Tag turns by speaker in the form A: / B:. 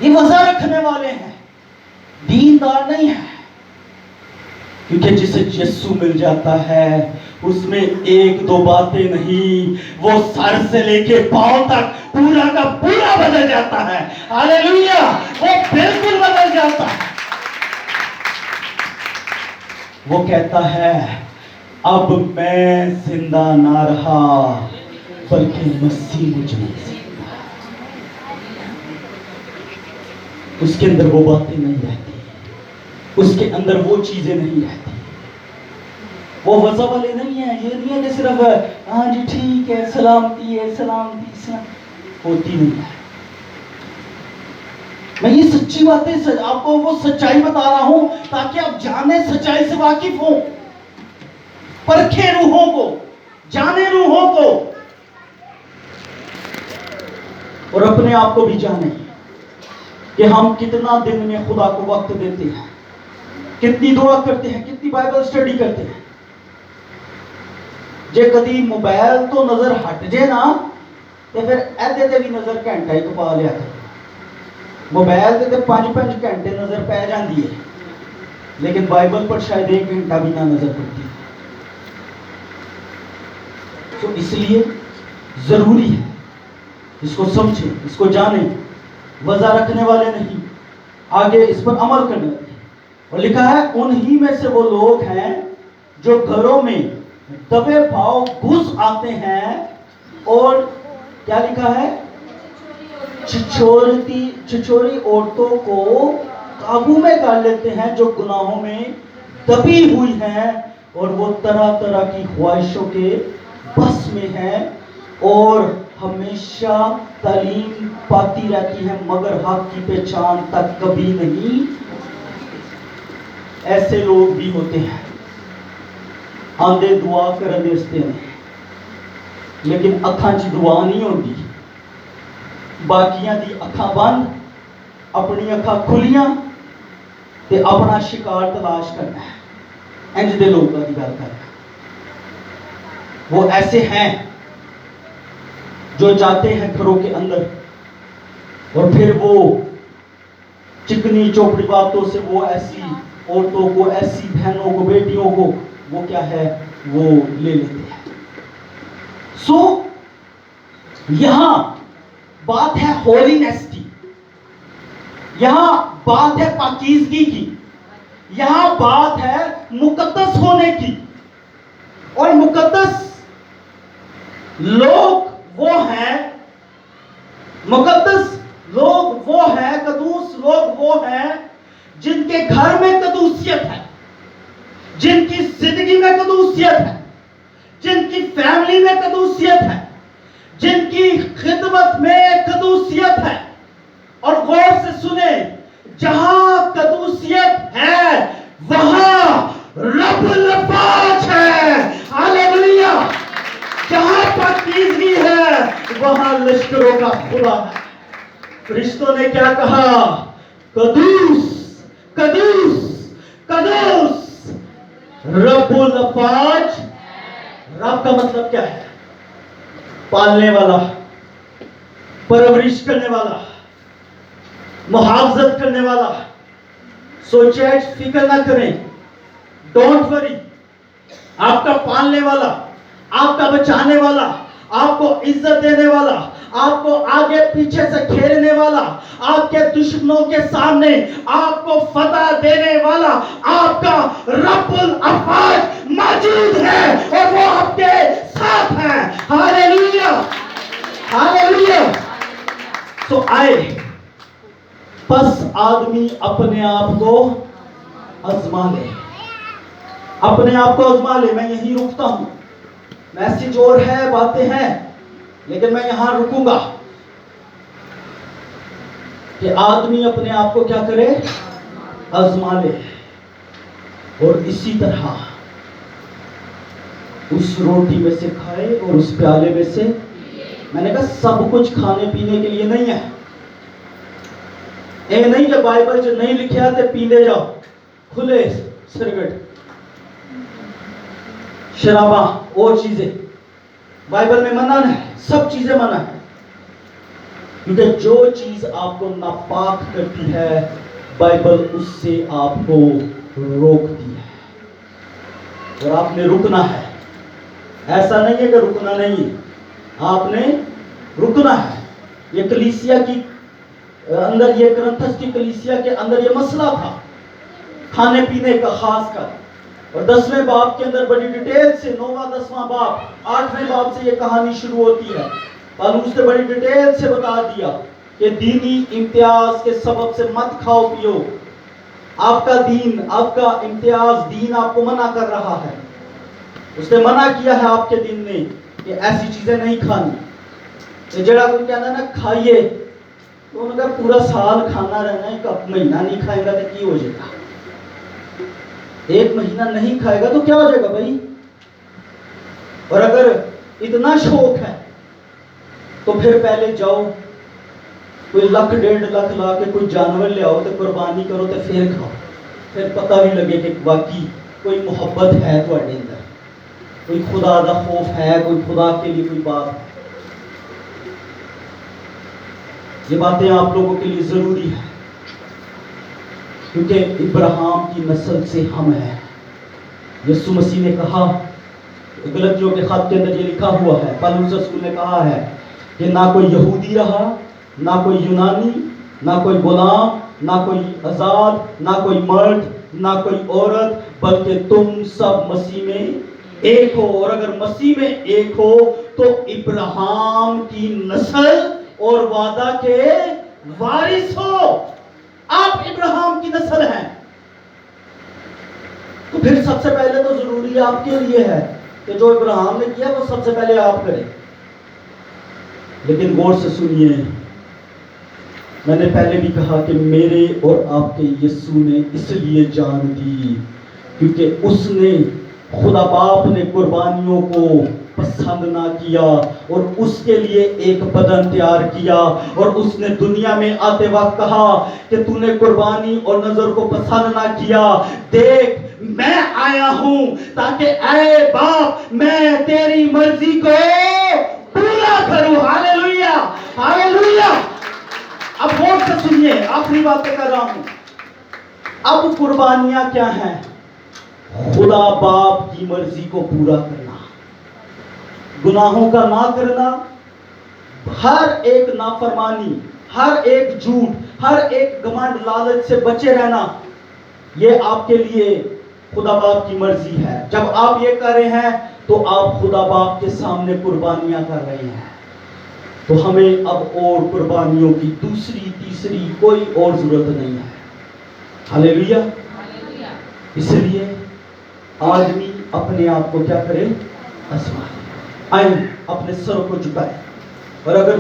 A: یہ وضع رکھنے والے ہیں، دیندار نہیں ہیں. کیونکہ جسے یسوع مل جاتا ہے اس میں ایک دو باتیں نہیں، وہ سر سے لے کے پاؤں تک پورا کا پورا بدل جاتا ہے. ہاللیلویا، وہ بالکل بدل جاتا ہے. وہ کہتا ہے اب میں زندہ نہ رہا بلکہ مسیح مجھ میں زندہ. اس کے اندر وہ باتیں نہیں رہتی، اس کے اندر وہ چیزیں نہیں رہتی. وہ وضع والے نہیں ہیں. یہ نہیں ہے کہ صرف ہاں جی ٹھیک ہے سلامتی ہے سلامتی ہوتی نہیں ہے. میں یہ سچی باتیں آپ کو وہ سچائی بتا رہا ہوں تاکہ آپ جانیں، سچائی سے واقف ہوں، پرکھیں روحوں کو، جانیں روحوں کو، اور اپنے آپ کو بھی جانیں کہ ہم کتنا دن میں خدا کو وقت دیتے ہیں، کتنی دعا کرتے ہیں، کتنی بائبل سٹڈی کرتے ہیں. جے کدی موبائل تو نظر ہٹ جے نا تو پھر ایدے تے بھی نظر گھنٹہ ہی پا لیا کرے. موبائل تے 5 گھنٹے نظر پہ جاندی ہے لیکن بائبل پر شاید 1 گھنٹہ بھی نہ نظر پڑتی. تو اس لیے ضروری ہے اس کو سمجھیں، اس کو جانیں. وضع رکھنے والے نہیں، آگے اس پر عمل کرنے والے. اور لکھا ہے انہی میں سے وہ لوگ ہیں جو گھروں میں دبے پاؤں گھس آتے ہیں اور کیا لکھا ہے چھچوری عورتوں کو قابو میں کر لیتے ہیں جو گناہوں میں دبی ہوئی ہیں اور وہ طرح طرح کی خواہشوں کے بس میں ہیں اور ہمیشہ تعلیم پاتی رہتی ہیں مگر حق کی پہچان تک کبھی نہیں. ایسے لوگ بھی ہوتے ہیں آندے دعا کرن دستے ہیں لیکن اکھاں چ دعا نہیں ہوندی. باقیاں دی اکھاں بند، اپنی اکھاں کھلیاں تے اپنا شکار تلاش کرنا ہے. انج دے لوگاں دی گل کر. وہ ایسے ہیں جو جاتے ہیں گھروں کے اندر اور پھر وہ چکنی چوپڑی باتوں سے وہ ایسی عورتوں کو، ایسی بہنوں کو، بیٹیوں کو وہ کیا ہے وہ لے لیتے ہیں. سو یہاں بات ہے ہولینس کی، یہاں بات ہے پاکیزگی کی، یہاں بات ہے مقدس ہونے کی. اور مقدس لوگ وہ ہیں، مقدس لوگ وہ ہیں، قدوس لوگ وہ ہیں جن کے گھر میں قدوسیت ہے، جن کی زندگی میں قدوسیت ہے، جن کی فیملی میں قدوسیت ہے، جن کی خدمت میں قدوسیت ہے. اور غور سے سنیں، جہاں قدوسیت ہے وہاں رب الفاظ ہے. ہاللیلویا. جہاں پاکیزگی ہے وہاں لشکروں کا خدا ہے. فرشتوں نے کیا کہا؟ قدوس قدوس قدوس رب الافواج. رب کا مطلب کیا ہے؟ پالنے والا، پرورش کرنے والا، محافظت کرنے والا. سوچے فکر نہ کریں، ڈونٹ وری. آپ کا پالنے والا، آپ کا بچانے والا، آپ کو عزت دینے والا، آپ کو آگے پیچھے سے گھیرنے والا، آپ کے دشمنوں کے سامنے آپ کو فتح دینے والا آپ کا رب الافواج موجود ہے اور وہ آپ کے ساتھ ہے. ہاللیلویا ہاللیلویا. تو آئے پس آدمی اپنے آپ کو آزما لے، اپنے آپ کو آزما لے. میں یہیں رکتا ہوں، میسج اور ہے، باتیں ہیں، لیکن میں یہاں رکوں گا کہ آدمی اپنے آپ کو کیا کرے؟ آزما لے. اور اسی طرح اس روٹی میں سے کھائے اور اس پیالے میں سے. میں نے کہا سب کچھ کھانے پینے کے لیے نہیں ہے. اے نہیں کہ بائبل جو نہیں لکھیا تے پیندے جاؤ کھلے سرگٹ شراباں اور چیزیں. بائبل میں منع ہے، سب چیزیں منع ہے. کیونکہ جو چیز آپ کو ناپاک کرتی ہے بائبل اس سے آپ کو روکتی ہے، اور آپ نے رکنا ہے۔ ایسا نہیں ہے کہ رکنا نہیں، آپ نے رکنا ہے۔ یہ کلیسیا کی اندر، یہ کرنتھس کی کلیسیا کے اندر یہ مسئلہ تھا کھانے پینے کا خاص کر، اور 10ویں باب کے اندر بڑی ڈیٹیل سے، 9واں 10واں باب 8ویں باب سے یہ کہانی شروع ہوتی ہے۔ پالوس نے بڑی ڈیٹیل سے بتا دیا کہ دینی امتیاز کے سبب سے مت کھاؤ پیو، آپ کا دین، آپ کا امتیاز دین آپ کو منع کر رہا ہے۔ اس نے منع کیا ہے آپ کے دین نے کہ ایسی چیزیں نہیں کھانی۔ کہ جڑا کوئی کہنا نا کھائیے، تو انہوں نے کہا پورا سال کھانا رہنا ہے، ایک مہینہ نہیں کھائے گا تو کی ہو جائے گا؟ ایک مہینہ نہیں کھائے گا تو کیا ہو جائے گا بھائی؟ اور اگر اتنا شوق ہے تو پھر پہلے جاؤ کوئی 1,00,000-1,50,000 لا کے کوئی جانور لے آؤ تو قربانی کرو تو پھر کھاؤ، پھر پتہ بھی لگے کہ واقعی کوئی محبت ہے تھوڑے اندر، کوئی خدا دا خوف ہے، کوئی خدا کے لیے کوئی بات ہے۔ یہ باتیں آپ لوگوں کے لیے ضروری ہیں، کیونکہ ابراہیم کی نسل سے ہم ہیں۔ یسوع مسیح نے کہا، غلطیوں کے خط کے اندر یہ لکھا ہوا ہے، پالوس رسول نے کہا ہے کہ نہ کوئی یہودی رہا، نہ کوئی یونانی، نہ کوئی غلام، نہ کوئی آزاد، نہ کوئی مرد، نہ کوئی عورت، بلکہ تم سب مسیح میں ایک ہو۔ اور اگر مسیح میں ایک ہو تو ابراہیم کی نسل اور وعدہ کے وارث ہو۔ آپ ابراہیم کی نسل ہیں، تو پھر سب سے پہلے تو ضروری آپ کے لیے ہے کہ جو ابراہیم نے کیا وہ سب سے پہلے آپ کریں۔ لیکن غور سے سنیے، میں نے پہلے بھی کہا کہ میرے اور آپ کے یسوع نے اس لیے جان دی کیونکہ اس نے، خدا باپ نے قربانیوں کو پسند نہ کیا، اور اس کے لیے ایک بدن تیار کیا، اور اس نے دنیا میں آتے وقت کہا کہ تو نے قربانی اور نظر کو پسند نہ کیا، دیکھ میں آیا ہوں تاکہ اے باپ میں تیری مرضی کو پورا کروں۔ ہاللیلویہ، ہاللیلویہ۔ اب غور سے سنیے، آخری باتیں کر رہا ہوں۔ اب قربانیاں کیا ہیں؟ خدا باپ کی مرضی کو پورا کرنا، گناہوں کا نہ کرنا، ہر ایک نافرمانی، ہر ایک جھوٹ، ہر ایک گھمنڈ لالچ سے بچے رہنا، یہ آپ کے لیے خدا باپ کی مرضی ہے۔ جب آپ یہ کر رہے ہیں تو آپ خدا باپ کے سامنے قربانیاں کر رہے ہیں۔ تو ہمیں اب اور قربانیوں کی دوسری تیسری کوئی اور ضرورت نہیں ہے۔ ہاللیلویہ۔ اس لیے آدمی اپنے آپ کو کیا کرے؟ آئیں اپنے سر کو جھکائیں، اور اگر